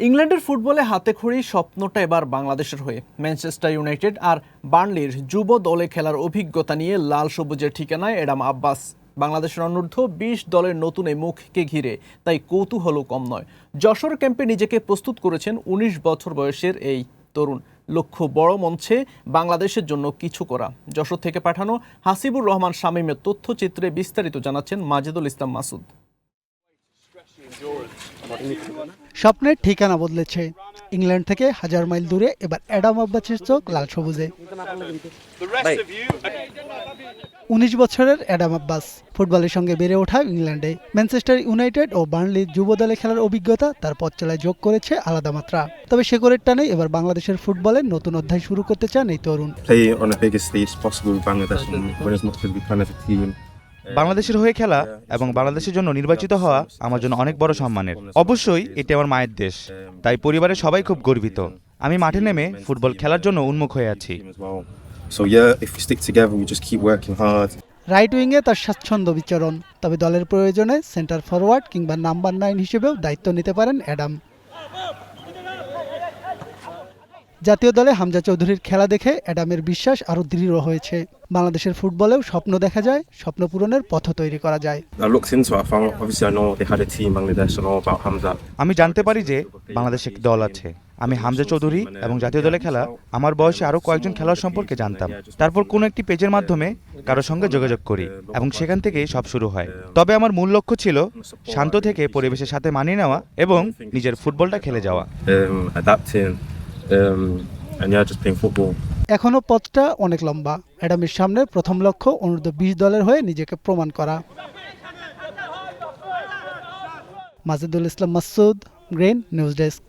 ইংল্যান্ডের ফুটবলে হাতেখড়ি স্বপ্নটা এবার বাংলাদেশের হয়ে ম্যানচেস্টার ইউনাইটেড আর বার্নলির যুব দলে খেলার অভিজ্ঞতা নিয়ে লাল সবুজের ঠিকানায় এডাম আব্বাস। বাংলাদেশের অনূর্ধ্ব ২০ দলের নতুন এই মুখকে ঘিরে তাই কৌতূহলও কম নয়। যশোর ক্যাম্পে নিজেকে প্রস্তুত করেছেন ১৯ বছর বয়সের এই তরুণ। লক্ষ্য বড় মঞ্চে বাংলাদেশের জন্য কিছু করা। যশোর থেকে পাঠানো হাসিবুর রহমান শামীমের তথ্যচিত্রে বিস্তারিত জানাচ্ছেন মাজেদুল ইসলাম মাসুদ। স্বপ্নের ঠিকানা বদলেছে। ইংল্যান্ড থেকে হাজার মাইল দূরে এবার অ্যাডাম আব্বাসের চোখ লাল সবুজে। ১৯ বছরের অ্যাডাম আব্বাস ফুটবলের সঙ্গে বেড়ে ওঠা ইংল্যান্ডে। ম্যানচেস্টার ইউনাইটেড ও বার্নলির যুব দলে খেলার অভিজ্ঞতা তার পথ চলায় যোগ করেছে আলাদা মাত্রা। তবে শেকড়ের টানে এবার বাংলাদেশের ফুটবলের নতুন অধ্যায় শুরু করতে চান এই তরুণ। বাংলাদেশের হয়ে খেলা এবং বাংলাদেশের জন্য নির্বাচিত হওয়া আমার জন্য অনেক বড় সম্মানের। অবশ্যই এটি আমার মায়ের দেশ, তাই পরিবারের সবাই খুব গর্বিত। আমি মাঠে নেমে ফুটবল খেলার জন্য উন্মুখ হয়ে আছি। রাইট উইংয়ে তার স্বাচ্ছন্দ্য বিচরণ, তবে দলের প্রয়োজনে সেন্টার ফরওয়ার্ড কিংবা নাম্বার 9 হিসেবেও দায়িত্ব নিতে পারেন অ্যাডাম। জাতীয় দলে হামজা চৌধুরীর খেলা দেখে অ্যাডামের বিশ্বাস আরও দৃঢ় হয়েছে। বাংলাদেশের ফুটবলেও স্বপ্ন দেখা যায়, স্বপ্ন পূরণের পথ তৈরি করা যায়। আমি জানতে পারি যে বাংলাদেশে একটি দল আছে। আমি হামজা চৌধুরী এবং জাতীয় দলে খেলা আমার বয়সে আরও কয়েকজন খেলোয়াড় সম্পর্কে জানতাম। তারপর কোনো একটি পেজের মাধ্যমে কারোর সঙ্গে যোগাযোগ করি এবং সেখান থেকেই সব শুরু হয়। তবে আমার মূল লক্ষ্য ছিল শান্ত থেকে পরিবেশের সাথে মানিয়ে নেওয়া এবং নিজের ফুটবলটা খেলে যাওয়া। এখনো পথটা অনেক লম্বা। অ্যাডামের সামনে প্রথম লক্ষ্য অনূর্ধ্ব ২০ দলের হয়ে নিজেকে প্রমাণ করা। মাজেদুল ইসলাম মাসুদ, গ্রেন নিউজ ডেস্ক।